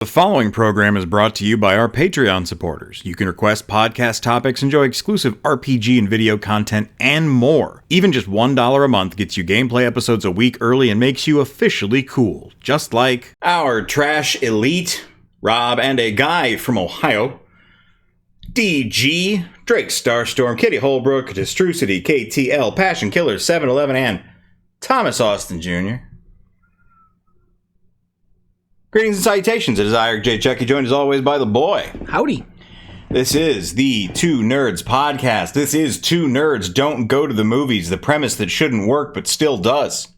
The following program is brought to you by our Patreon supporters. You can request podcast topics, enjoy exclusive RPG and video content, and more. Even just $1 a month gets you gameplay episodes a week early and makes you officially cool. Just like our Trash Elite, Rob, and a guy from Ohio, DG, Drake Starstorm, Kitty Holbrook, Destrucity, KTL, Passion Killer, 7-Eleven, and Thomas Austin Jr. Greetings and salutations. It is I, J. Chucky, joined as always by the boy. Howdy. This is the Two Nerds podcast. This is Two Nerds Don't Go to the Movies, the premise that shouldn't work but still does.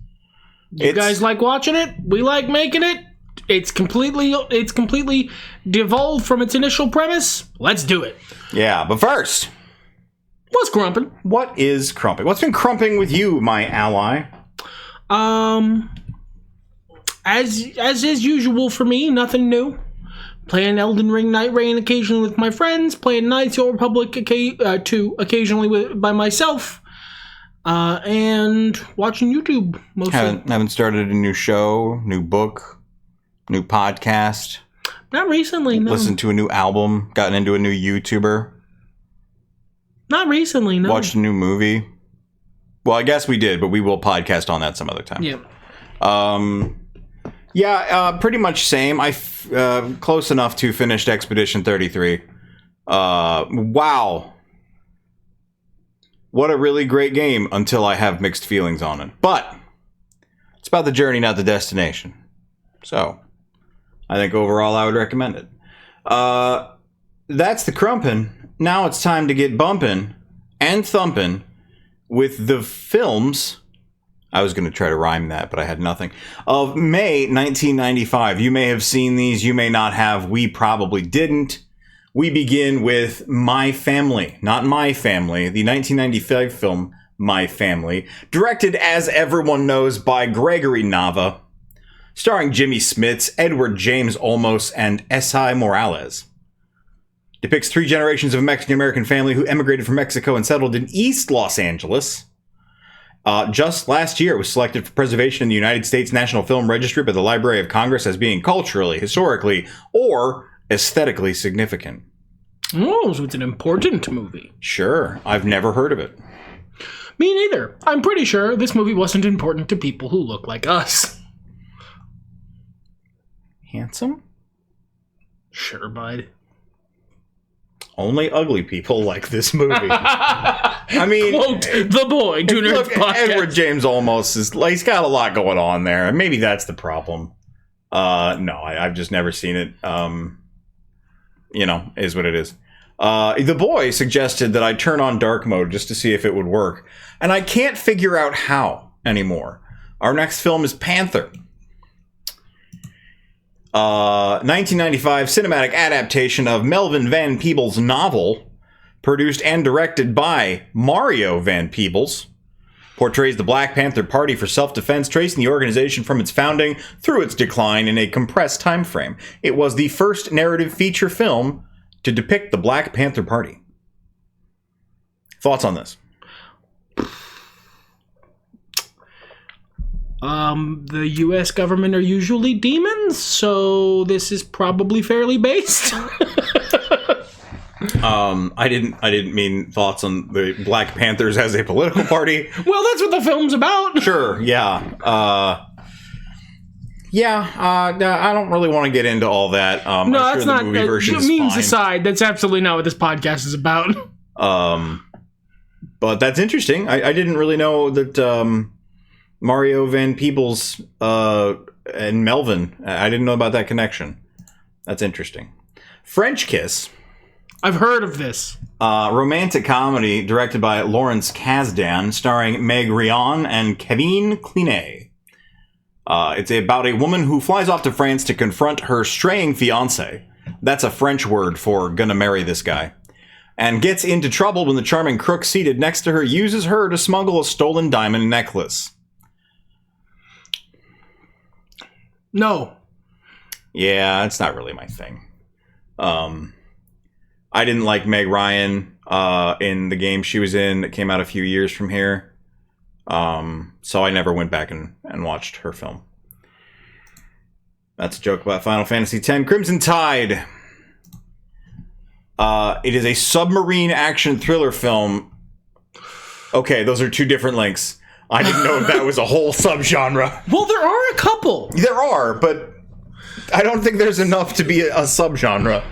You guys like watching it? We like making it. It's completely devolved from its initial premise. Let's do it. Yeah, but first, what's crumping? What is crumping? What's been crumping with you, my ally? As is usual for me, nothing new. Playing Elden Ring Night Rain occasionally with my friends. Playing Knights of the Republic occasionally by myself. And watching YouTube mostly. Haven't started a new show, new book, new podcast. Not recently, no. Listened to a new album. Gotten into a new YouTuber. Not recently, no. Watched a new movie. Well, I guess we did, but we will podcast on that some other time. Yeah. Yeah, pretty much same. Close enough to finished Expedition 33. Wow. What a really great game until I have mixed feelings on it. But it's about the journey, not the destination. So, I think overall I would recommend it. That's the crumpin'. Now it's time to get bumpin' and thumpin' with the films. I was going to try to rhyme that, but I had nothing. Of May 1995. You may have seen these, you may not have. We probably didn't. We begin with My Family, not My Family, the 1995 film My Family, directed, as everyone knows, by Gregory Nava, starring Jimmy Smits, Edward James Olmos, and Esai Morales. Depicts three generations of a Mexican-American family who emigrated from Mexico and settled in East Los Angeles. Just last year, it was selected for preservation in the United States National Film Registry by the Library of Congress as being culturally, historically, or aesthetically significant. Oh, so it's an important movie. Sure. I've never heard of it. Me neither. I'm pretty sure this movie wasn't important to people who look like us. Handsome? Sure, bud. Only ugly people like this movie. I mean, quote the boy. Two Nerds podcast. Edward James Olmos is like, he's got a lot going on there. Maybe that's the problem. No, I've just never seen it. Is what it is. The boy suggested that I turn on dark mode just to see if it would work, and I can't figure out how anymore. Our next film is Panther. 1995 cinematic adaptation of Melvin Van Peebles' novel, produced and directed by Mario Van Peebles, portrays the Black Panther Party for self-defense, tracing the organization from its founding through its decline in a compressed time frame. It was the first narrative feature film to depict the Black Panther Party. Thoughts on this? The U.S. government are usually demons, so this is probably fairly based. I didn't mean thoughts on the Black Panthers as a political party. Well, that's what the film's about. Sure, yeah. I don't really want to get into all that. No, that's not. Memes aside, that's absolutely not what this podcast is about. But that's interesting. I didn't really know that Mario Van Peebles and Melvin. I didn't know about that connection. That's interesting. French Kiss. I've heard of this. Romantic comedy directed by Lawrence Kasdan, starring Meg Ryan and Kevin Clinet. It's about a woman who flies off to France to confront her straying fiancé. That's a French word for gonna marry this guy. And gets into trouble when the charming crook seated next to her uses her to smuggle a stolen diamond necklace. No. Yeah, it's not really my thing. I didn't like Meg Ryan in the game she was in that came out a few years from here. So I never went back and watched her film. That's a joke about Final Fantasy X. Crimson Tide. It is a submarine action thriller film. Okay, those are two different links. I didn't know if that was a whole subgenre. Well, there are a couple. There are, but I don't think there's enough to be a subgenre.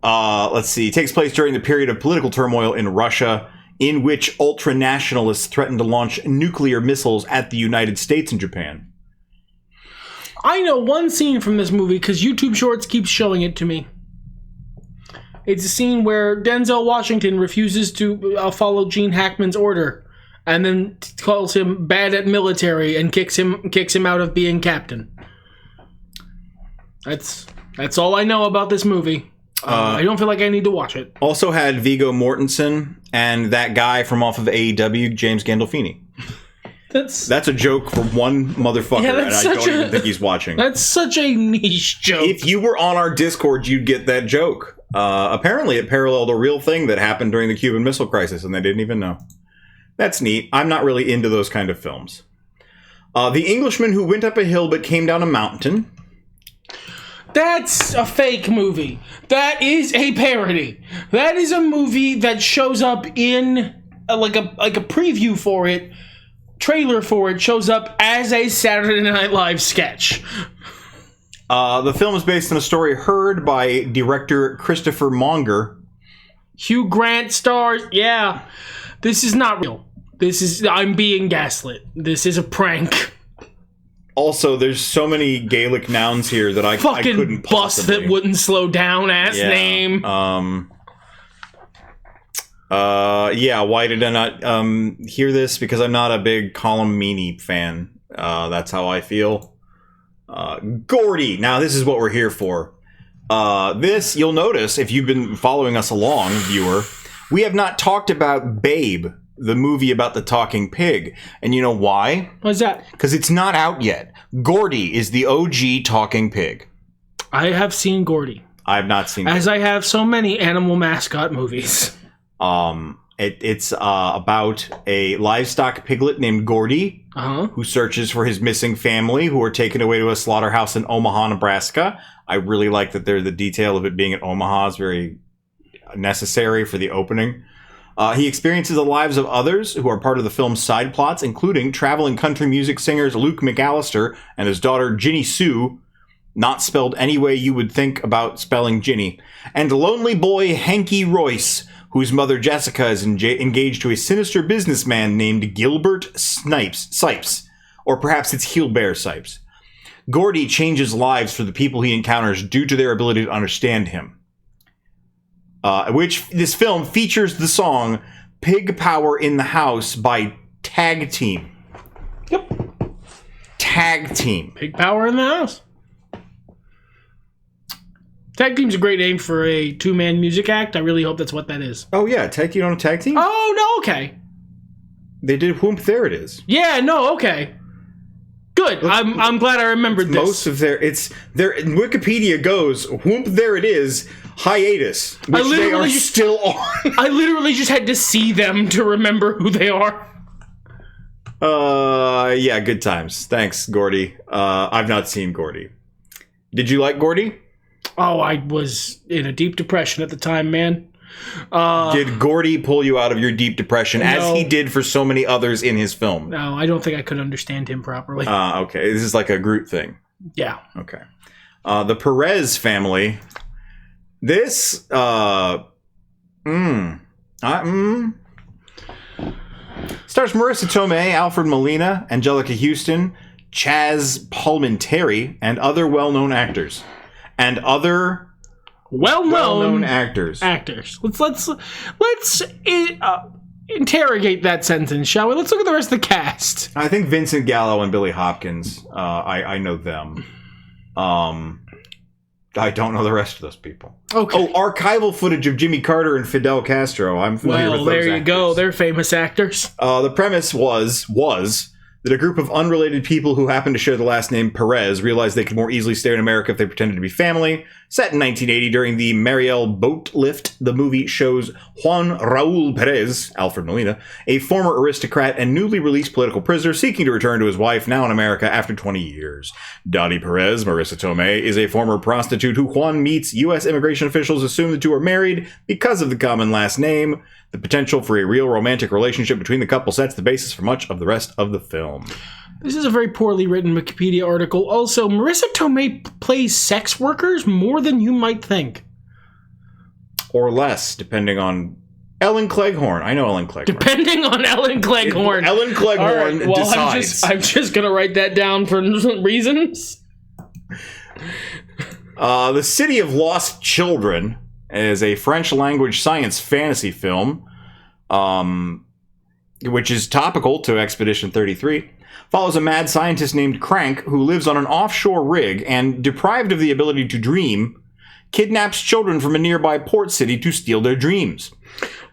Let's see. It takes place during the period of political turmoil in Russia, in which ultra-nationalists threatened to launch nuclear missiles at the United States and Japan. I know one scene from this movie because YouTube Shorts keeps showing it to me. It's a scene where Denzel Washington refuses to follow Gene Hackman's order, and then calls him bad at military and kicks him out of being captain. That's all I know about this movie. I don't feel like I need to watch it. Also had Viggo Mortensen and that guy from off of AEW, James Gandolfini. That's a joke for one motherfucker, and I don't even think he's watching. That's such a niche joke. If you were on our Discord, you'd get that joke. Apparently, it paralleled a real thing that happened during the Cuban Missile Crisis, and they didn't even know. That's neat. I'm not really into those kind of films. The Englishman Who Went Up a Hill But Came Down a Mountain. That's a fake movie. That is a parody. That is a movie that shows up in like a preview for it. Trailer for it shows up as a Saturday Night Live sketch. The film is based on a story heard by director Christopher Monger. Hugh Grant stars. Yeah, this is not real. I'm being gaslit. This is a prank. Also, there's so many Gaelic nouns here that I couldn't possibly. Bus that wouldn't slow down ass name. Why did I not hear this? Because I'm not a big Colm Meaney fan. That's how I feel. Gordy. Now, this is what we're here for. This, you'll notice, if you've been following us along, viewer, we have not talked about Babe, the movie about the talking pig. And you know why? What's that? Because it's not out yet. Gordy is the OG talking pig. I have seen Gordy. I have not seen As I have so many animal mascot movies. It's about a livestock piglet named Gordy, who searches for his missing family, who are taken away to a slaughterhouse in Omaha, Nebraska. I really like that the detail of it being in Omaha is very necessary for the opening. He experiences the lives of others who are part of the film's side plots, including traveling country music singers Luke McAllister and his daughter Ginny Sue, not spelled any way you would think about spelling Ginny, and lonely boy Hanky Royce, whose mother Jessica is engaged to a sinister businessman named Gilbert Sipes, or perhaps it's Gilbert Sipes. Gordy changes lives for the people he encounters due to their ability to understand him. Which this film features the song Pig Power in the House by Tag Team. Yep. Tag Team. Pig Power in the House. Tag Team's a great name for a two-man music act. I really hope that's what that is. Oh, yeah. Tag Team on a tag team? Oh, no, okay. They did Whoomp There It Is. Yeah, no, okay. Good. I'm glad I remembered this. Most of their Wikipedia goes Whoomp There It Is hiatus, which they are still on. I literally just had to see them to remember who they are. Yeah, good times. Thanks, Gordy. I've not seen Gordy. Did you like Gordy? Oh, I was in a deep depression at the time, man. Did Gordy pull you out of your deep depression, as he did for so many others in his film? No, I don't think I could understand him properly. Okay. This is like a Groot thing. Yeah. Okay. The Perez family. This, stars Marissa Tomei, Alfred Molina, Angelica Houston, Chaz Palminteri, and other well-known actors. And other well-known actors. Let's interrogate that sentence, shall we? Let's look at the rest of the cast. I think Vincent Gallo and Billy Hopkins. I know them. I don't know the rest of those people. Okay. Oh, archival footage of Jimmy Carter and Fidel Castro. I'm familiar with those actors. There you go. They're famous actors. The premise was that a group of unrelated people who happen to share the last name Perez realized they could more easily stay in America if they pretended to be family. Set in 1980 during the Mariel boat lift, the movie shows Juan Raul Perez, Alfred Molina, a former aristocrat and newly released political prisoner seeking to return to his wife, now in America, after 20 years. Dottie Perez, Marissa Tomei, is a former prostitute who Juan meets. U.S. immigration officials assume the two are married because of the common last name. The potential for a real romantic relationship between the couple sets the basis for much of the rest of the film. This is a very poorly written Wikipedia article. Also, Marissa Tomei plays sex workers more than you might think. Or less, depending on Ellen Cleghorne. I know Ellen Cleghorne. Depending on Ellen Cleghorne. Ellen Cleghorne decides. I'm just going to write that down for reasons. The City of Lost Children is a French-language science fantasy film, which is topical to Expedition 33. Follows a mad scientist named Crank who lives on an offshore rig and, deprived of the ability to dream, kidnaps children from a nearby port city to steal their dreams.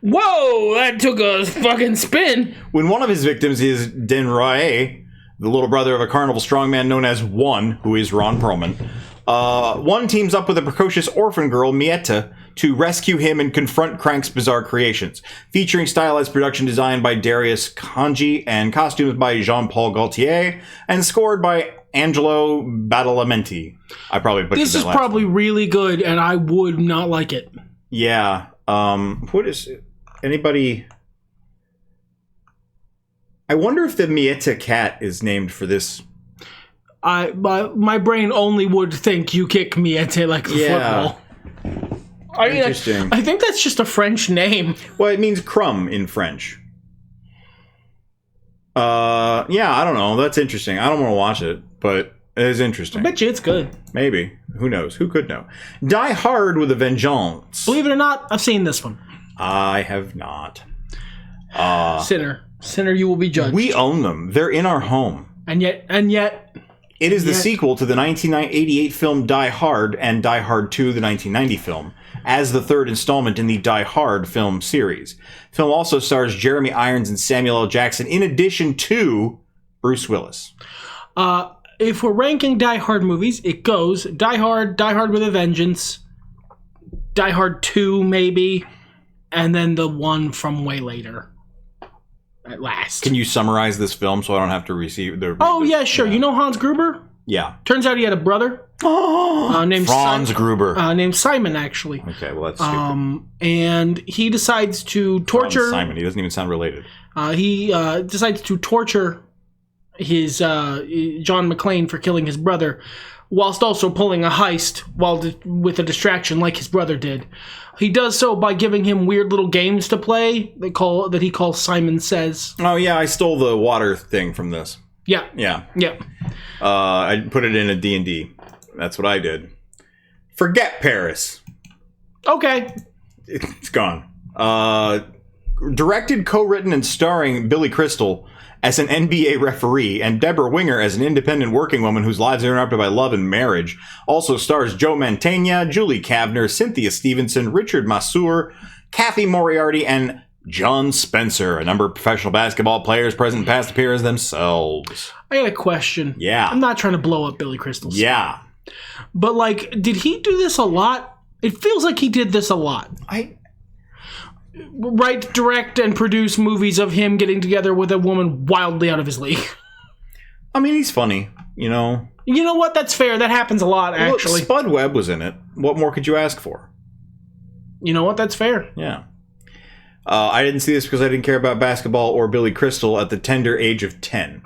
Whoa, that took a fucking spin. When one of his victims is Denrae, the little brother of a carnival strongman known as One, who is Ron Perlman, One teams up with a precocious orphan girl, Mietta, to rescue him and confront Crank's bizarre creations. Featuring stylized production design by Darius Kanji and costumes by Jean-Paul Gaultier, and scored by Angelo Badalamenti. I probably butchered This is probably really good, and I would not like it. Yeah. What is it? Anybody? I wonder if the Mietta cat is named for this. My brain only would think you kick Mietta like the football. Interesting. I think that's just a French name. Well, it means crumb in French. Yeah, I don't know. That's interesting. I don't want to watch it, but it is interesting. I bet you it's good. Maybe. Who knows? Who could know? Die Hard with a Vengeance. Believe it or not, I've seen this one. I have not. Sinner, you will be judged. We own them. They're in our home. And yet... It is the sequel to the 1988 film Die Hard and Die Hard 2, the 1990 film, as the third installment in the Die Hard film series. The film also stars Jeremy Irons and Samuel L. Jackson, in addition to Bruce Willis. If we're ranking Die Hard movies, it goes Die Hard with a Vengeance, Die Hard 2 maybe, and then the one from way later. At last. Can you summarize this film so I don't have to receive the... Oh, yeah, sure. You know Hans Gruber? Yeah. Turns out he had a brother. Named Franz Gruber. Named Simon, actually. Okay, well, that's stupid. And he decides to torture... Franz Simon. He doesn't even sound related. He decides to torture his John McClane for killing his brother, whilst also pulling a heist with a distraction like his brother did. He does so by giving him weird little games to play that he calls Simon Says. Oh, yeah, I stole the water thing from this. Yeah. Yeah. Yeah. I put it in a D&D. That's what I did. Forget Paris. Okay. It's gone. Directed, co-written, and starring Billy Crystal as an NBA referee, and Deborah Winger as an independent working woman whose lives are interrupted by love and marriage. Also stars Joe Mantegna, Julie Kavner, Cynthia Stevenson, Richard Masur, Kathy Moriarty, and John Spencer. A number of professional basketball players present and past appear as themselves. I got a question. Yeah. I'm not trying to blow up Billy Crystal's. Yeah. But, did he do this a lot? It feels like he did this a lot. Write, direct, and produce movies of him getting together with a woman wildly out of his league. I mean, he's funny, you know. You know what? That's fair. That happens a lot, actually. Look, Spud Webb was in it. What more could you ask for? You know what? That's fair. Yeah. I didn't see this because I didn't care about basketball or Billy Crystal at the tender age of 10.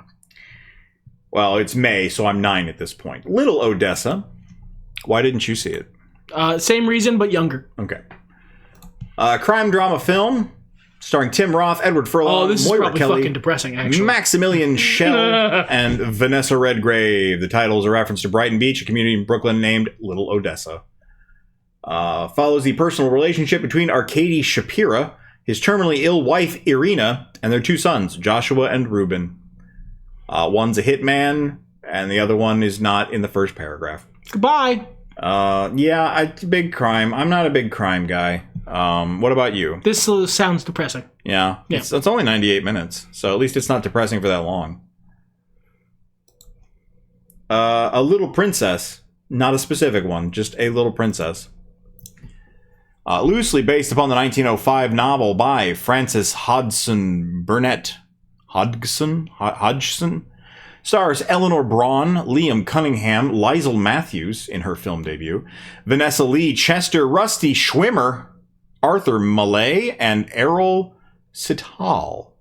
Well, it's May, so I'm 9 at this point. Little Odessa. Why didn't you see it? Same reason, but younger. Okay. Crime drama film starring Tim Roth, Edward Furlong, this is Moira probably Kelly, fucking depressing, actually. Maximilian Schell, and Vanessa Redgrave. The title is a reference to Brighton Beach, a community in Brooklyn named Little Odessa. Follows the personal relationship between Arkady Shapira, his terminally ill wife Irina, and their two sons, Joshua and Ruben. One's a hitman, and the other one is not in the first paragraph. Goodbye. Yeah, it's a big crime. I'm not a big crime guy. What about you? This sounds depressing. Yeah. It's only 98 minutes, so at least it's not depressing for that long. A little princess. Not a specific one, just a little princess. Loosely based upon the 1905 novel by Frances Hodgson Burnett. Hodgson? Stars Eleanor Braun, Liam Cunningham, Liesl Matthews in her film debut, Vanessa Lee, Chester Rusty Schwimmer, Arthur Millay, and Errol Sital.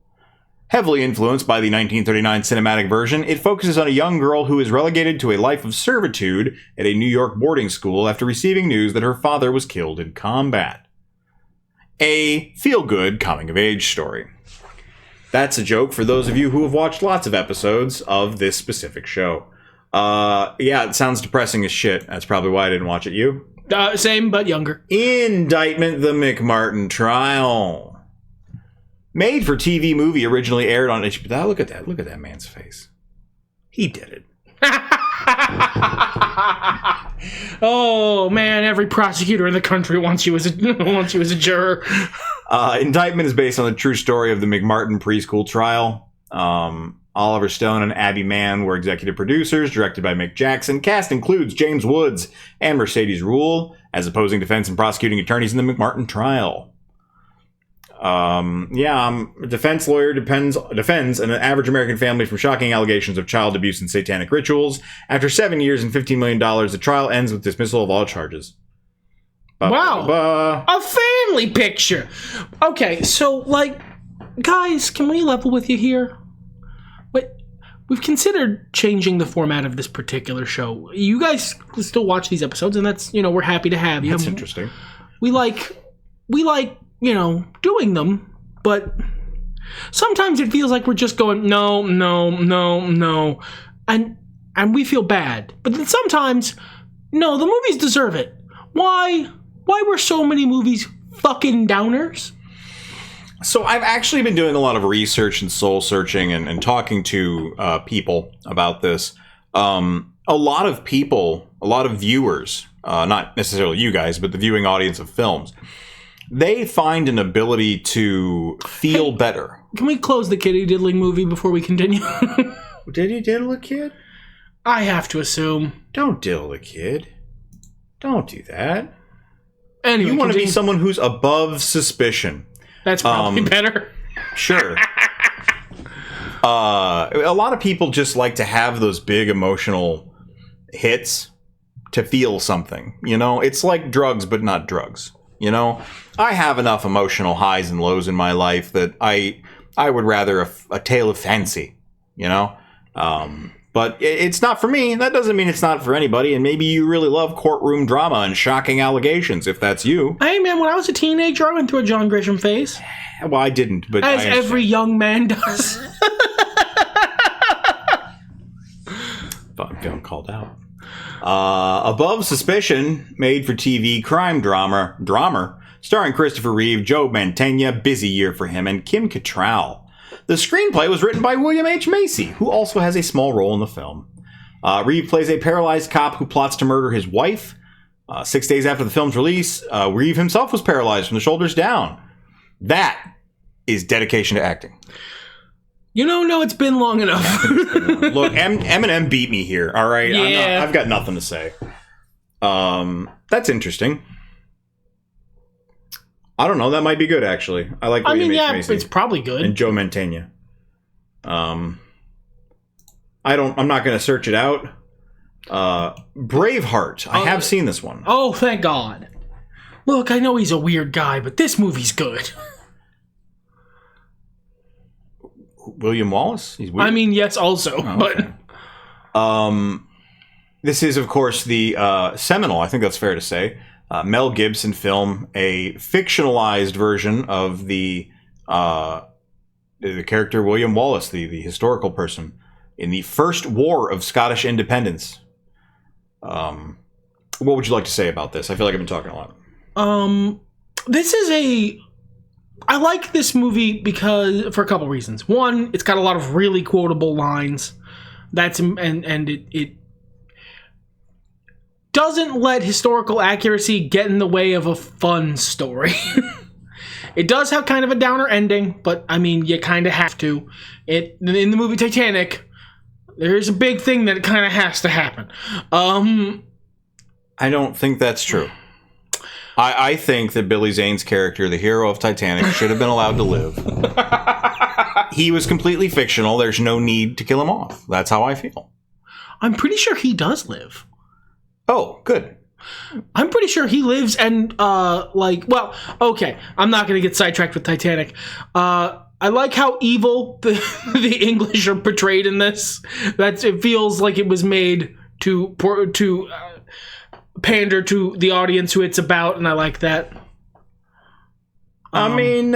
Heavily influenced by the 1939 cinematic version, it focuses on a young girl who is relegated to a life of servitude at a New York boarding school after receiving news that her father was killed in combat. A feel-good coming-of-age story. That's a joke for those of you who have watched lots of episodes of this specific show. Yeah, it sounds depressing as shit. That's probably why I didn't watch it. You? Same, but younger. Indictment: The McMartin Trial. Made for TV movie, originally aired on HBO. Look at that. Look at that man's face. He did it. Oh man, every prosecutor in the country wants you as a juror. Indictment is based on the true story of the McMartin preschool trial. Oliver Stone and Abby Mann were executive producers, directed by Mick Jackson. Cast includes James Woods and Mercedes Ruehl as opposing defense and prosecuting attorneys in the McMartin trial. A defense lawyer defends an average American family from shocking allegations of child abuse and satanic rituals. After 7 years and $15 million, the trial ends with dismissal of all charges. Wow. A family picture. Okay, so, guys, can we level with you here? We've considered changing the format of this particular show. You guys still watch these episodes, and that's, we're happy to have you. That's interesting. We like, doing them, but sometimes it feels like we're just going, no, and we feel bad. But then sometimes, no, the movies deserve it. Why were so many movies fucking downers? So I've actually been doing a lot of research and soul searching and talking to people about this. A lot of viewers, not necessarily you guys, but the viewing audience of films, they find an ability to feel better. Can we close the kitty diddling movie before we continue? Did he diddle a kid? I have to assume. Don't diddle a kid. Don't do that. Anyway, you want to be someone who's above suspicion. That's probably better. Sure. A lot of people just like to have those big emotional hits to feel something. It's like drugs, but not drugs. I have enough emotional highs and lows in my life that I would rather a tale of fancy, but it's not for me. That doesn't mean it's not for anybody. And maybe you really love courtroom drama and shocking allegations, if that's you. Hey, man, when I was a teenager, I went through a John Grisham phase. Well, I didn't, but as every young man does. I'm feeling called out. Above Suspicion, made for TV crime drama, starring Christopher Reeve, Joe Mantegna, busy year for him, and Kim Cattrall. The screenplay was written by William H. Macy, who also has a small role in the film. Reeve plays a paralyzed cop who plots to murder his wife. 6 days after the film's release, Reeve himself was paralyzed from the shoulders down. That is dedication to acting. No, it's been long enough. Look, Eminem beat me here, all right? Yeah. I've got nothing to say. That's interesting. I don't know. That might be good, actually. I like William H. Macy. It's probably good. And Joe Mantegna. I'm not going to search it out. Braveheart. I have seen this one. Oh, thank God. Look, I know he's a weird guy, but this movie's good. William Wallace? He's weird. I mean, yes, also, okay. But this is, of course, the seminal, I think that's fair to say, Mel Gibson film, a fictionalized version of the character William Wallace, the historical person, in the First War of Scottish Independence. What would you like to say about this? I feel like I've been talking a lot. I like this movie for a couple reasons. One, it's got a lot of really quotable lines. It doesn't let historical accuracy get in the way of a fun story. It does have kind of a downer ending, but I mean, you kind of have to. In the movie Titanic, There's a big thing that kind of has to happen. I don't think that's true. I think that Billy Zane's character, the hero of Titanic, should have been allowed to live. He was completely fictional. There's no need to kill him off. That's how I feel. I'm pretty sure he does live. Oh, good. I'm pretty sure he lives and, okay, I'm not going to get sidetracked with Titanic. I like how evil the English are portrayed in this. It feels like it was made to pander to the audience who it's about, and I like that. I mean,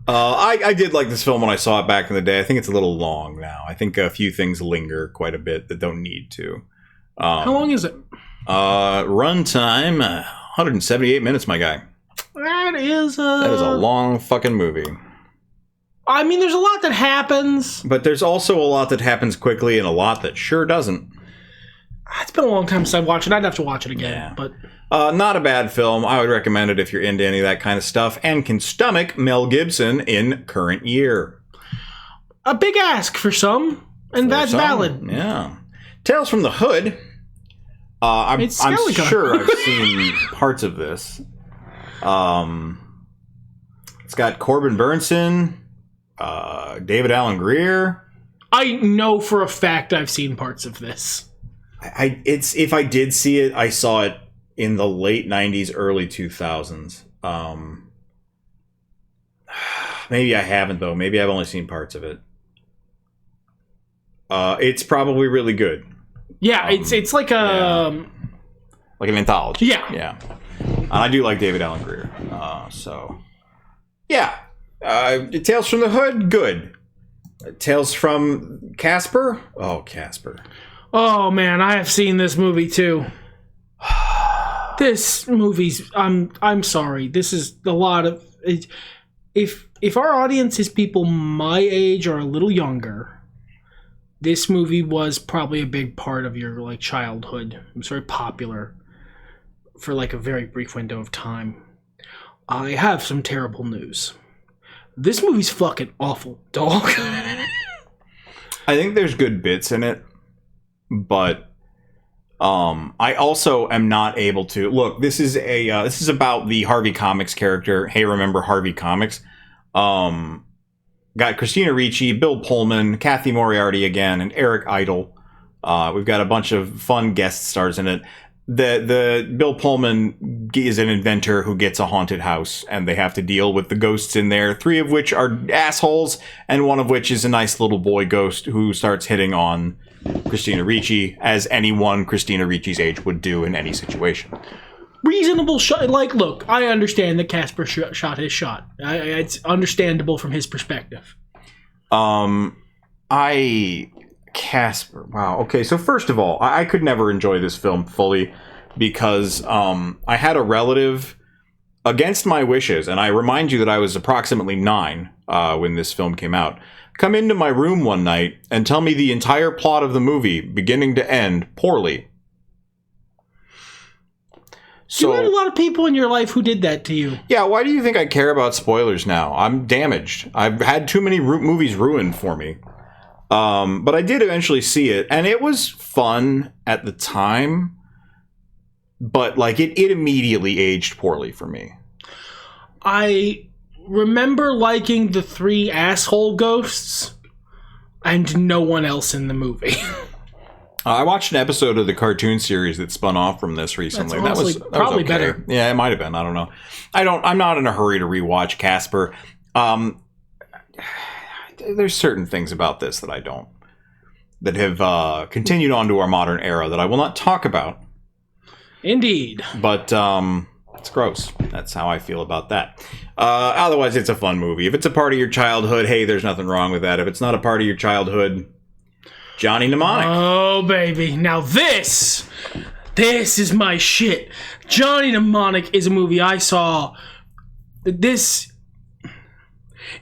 I did like this film when I saw it back in the day. I think it's a little long now. I think a few things linger quite a bit that don't need to. How long is it? Runtime, 178 minutes, my guy. That is a long fucking movie. I mean, there's a lot that happens. But there's also a lot that happens quickly and a lot that sure doesn't. It's been a long time since I watched it. I'd have to watch it again. Yeah. But not a bad film. I would recommend it if you're into any of that kind of stuff and can stomach Mel Gibson in current year. A big ask for some, and that's valid. Yeah. Tales from the Hood. I'm sure I've seen parts of this. It's got Corbin Burnson, David Alan Grier. I know for a fact I've seen parts of this. If I did see it, I saw it in the late 90s, early 2000s. Maybe I haven't, though. Maybe I've only seen parts of it. It's probably really good. Yeah, it's like a... Like an anthology. Yeah. Yeah. And I do like David Alan Grier. Yeah. Tales from the Hood, good. Tales from Casper? Oh, Casper. Oh, man, I have seen this movie, too. This movie's... I'm sorry. This is a lot of... If our audience is people my age or a little younger, this movie was probably a big part of your childhood. It was very popular for a very brief window of time. I have some terrible news. This movie's fucking awful, dog. I think there's good bits in it, but I also am not able to look. This is about the Harvey Comics character. Hey, remember Harvey Comics? Got Christina Ricci, Bill Pullman, Kathy Moriarty again, and Eric Idle. We've got a bunch of fun guest stars in it. The Bill Pullman is an inventor who gets a haunted house, and they have to deal with the ghosts in there, 3 of which are assholes, and 1 of which is a nice little boy ghost who starts hitting on Christina Ricci, as anyone Christina Ricci's age would do in any situation. Reasonable shot. Look, I understand that Casper shot his shot. It's understandable from his perspective. Casper. Wow. Okay, so first of all, I could never enjoy this film fully because I had a relative, against my wishes, and I remind you that I was approximately 9 when this film came out, come into my room one night and tell me the entire plot of the movie, beginning to end, poorly. So, you had a lot of people in your life who did that to you. Yeah, why do you think I care about spoilers now? I'm damaged. I've had too many movies ruined for me. But I did eventually see it, and it was fun at the time, but it immediately aged poorly for me. I remember liking the 3 asshole ghosts and no one else in the movie. I watched an episode of the cartoon series that spun off from this recently. That was probably okay. better. Yeah, it might have been. I don't know. I'm not in a hurry to rewatch Casper. There's certain things about this that that have continued on to our modern era that I will not talk about. Indeed. But it's gross. That's how I feel about that. Otherwise, it's a fun movie. If it's a part of your childhood, hey, there's nothing wrong with that. If it's not a part of your childhood, Johnny Mnemonic. Oh, baby. Now this is my shit. Johnny Mnemonic is a movie I saw.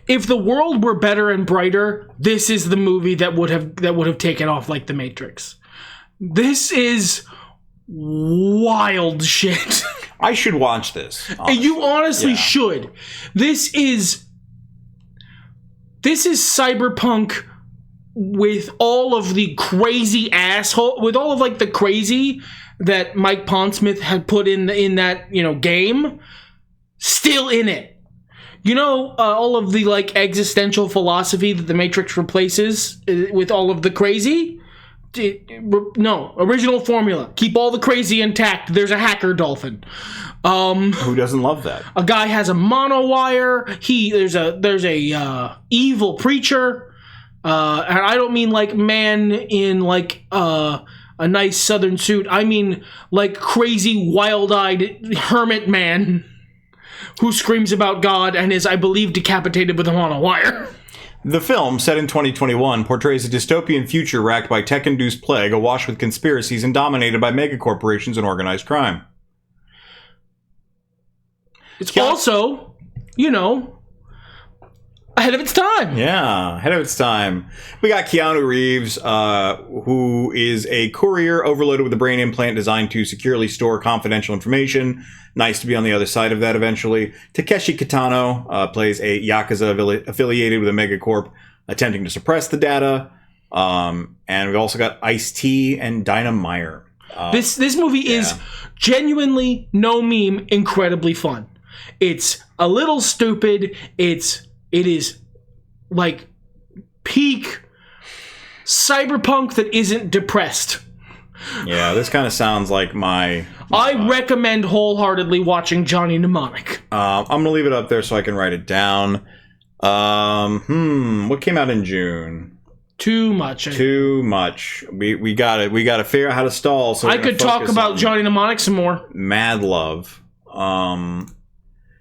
If the world were better and brighter, this is the movie that would have taken off like The Matrix. This is wild shit. I should watch this. Honestly. You honestly should. This is This is cyberpunk with all of the crazy with all of like the crazy that Mike Pondsmith had put in that, you know, game, still in it. You know, all of the like existential philosophy that the Matrix replaces with all of the crazy. No, original formula. Keep all the crazy intact. There's a hacker dolphin. Who doesn't love that? A guy has a monowire. There's a evil preacher. And I don't mean like man in like a nice southern suit. I mean like crazy, wild-eyed hermit man who screams about God and is, I believe, decapitated with a monowire. The film, set in 2021, portrays a dystopian future racked by tech-induced plague, awash with conspiracies, and dominated by megacorporations and organized crime. It's also, you know, ahead of its time. Yeah, ahead of its time. We got Keanu Reeves, who is a courier overloaded with a brain implant designed to securely store confidential information. Nice to be on the other side of that eventually. Takeshi Kitano plays a Yakuza affiliated with a megacorp attempting to suppress the data. And we've also got Ice-T and Dinah Meyer. This movie is genuinely, no meme, incredibly fun. It's a little stupid. It is like peak cyberpunk that isn't depressed. Yeah, this kind of sounds like my... I recommend wholeheartedly watching Johnny Mnemonic. I'm going to leave it up there so I can write it down. What came out in June? Too much. Too much. We got to figure out how to stall. So I could talk about Johnny Mnemonic some more. Mad Love.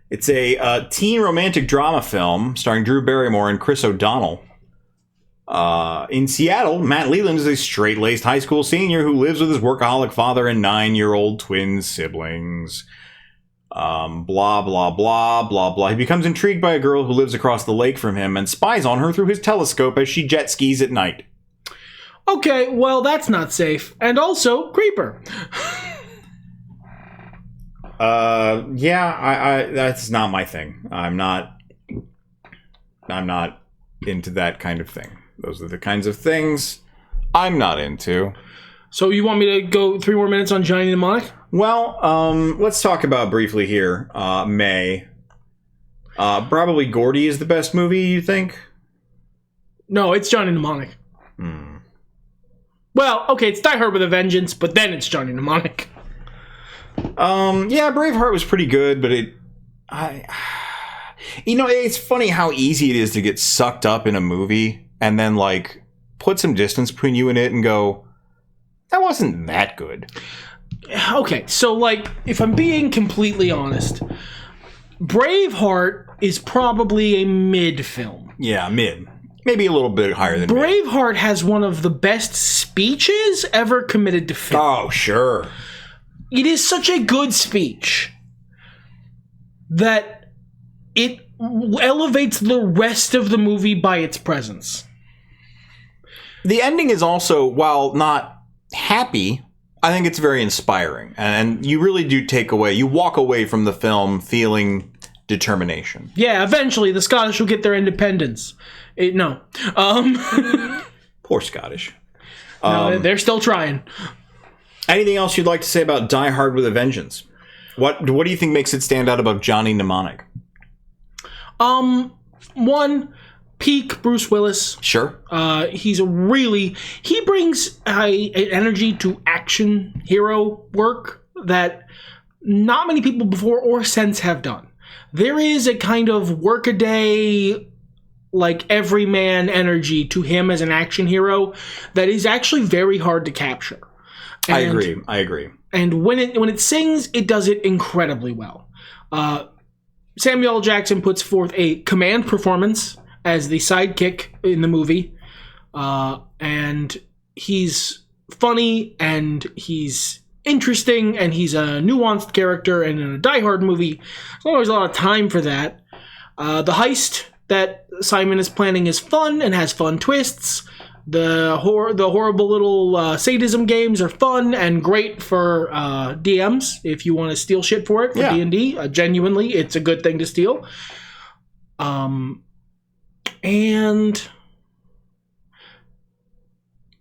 It's a teen romantic drama film starring Drew Barrymore and Chris O'Donnell. In Seattle, Matt Leland is a straight-laced high school senior who lives with his workaholic father and 9-year-old twin siblings. Blah, blah, blah, blah, blah. He becomes intrigued by a girl who lives across the lake from him and spies on her through his telescope as she jet skis at night. Okay, well, that's not safe. And also, creeper. Yeah, that's not my thing. I'm not into that kind of thing. Those are the kinds of things I'm not into. So you want me to go 3 more minutes on Johnny Mnemonic? Well, let's talk about briefly here, May. Probably Gordy is the best movie, you think? No, it's Johnny Mnemonic. Well, okay, it's Die Hard with a Vengeance, but then it's Johnny Mnemonic. Yeah, Braveheart was pretty good, but it's funny how easy it is to get sucked up in a movie and then, like, put some distance between you and it and go, that wasn't that good. Okay, so, like, if I'm being completely honest, Braveheart is probably a mid film. Yeah, mid. Maybe a little bit higher than Braveheart has one of the best speeches ever committed to film. Oh, sure. It is such a good speech that it elevates the rest of the movie by its presence. The ending is also, while not happy, I think it's very inspiring. And you really do you walk away from the film feeling determination. Yeah, eventually the Scottish will get their independence. No. Poor Scottish. No, they're still trying. Anything else you'd like to say about Die Hard with a Vengeance? What do you think makes it stand out above Johnny Mnemonic? One, peak Bruce Willis. Sure. He brings an energy to action hero work that not many people before or since have done. There is a kind of workaday, like everyman energy to him as an action hero that is actually very hard to capture. I agree. And when it sings, it does it incredibly well. Samuel L. Jackson puts forth a command performance as the sidekick in the movie. And he's funny, and he's interesting, and he's a nuanced character, and in a Die Hard movie, there's always a lot of time for that. The heist that Simon is planning is fun and has fun twists. The horrible little sadism games are fun and great for DMs if you want to steal shit for it for D&D. Genuinely, it's a good thing to steal. And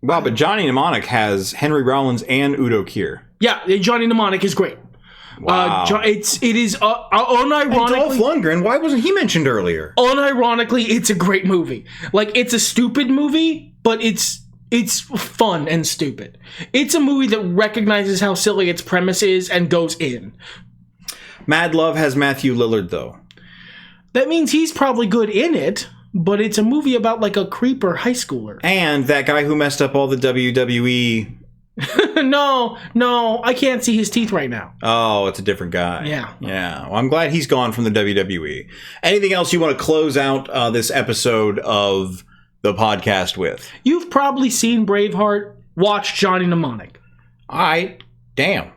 Wow, but Johnny Mnemonic has Henry Rollins and Udo Kier. yeah, Johnny Mnemonic is great. Wow. It is And Dolph unironically. Lundgren, why wasn't he mentioned earlier? Unironically, it's a great movie. Like, it's a stupid movie, but it's fun and stupid. It's a movie that recognizes how silly its premise is and goes in. Mad Love has Matthew Lillard, though. That means he's probably good in it, but it's a movie about, like, a creeper high schooler. And that guy who messed up all the WWE. No, I can't see his teeth right now. Oh, it's a different guy. Yeah. Yeah. Well, I'm glad he's gone from the WWE. Anything else you want to close out this episode of the podcast with? You've probably seen Braveheart. Watch Johnny Mnemonic. All right. Damn.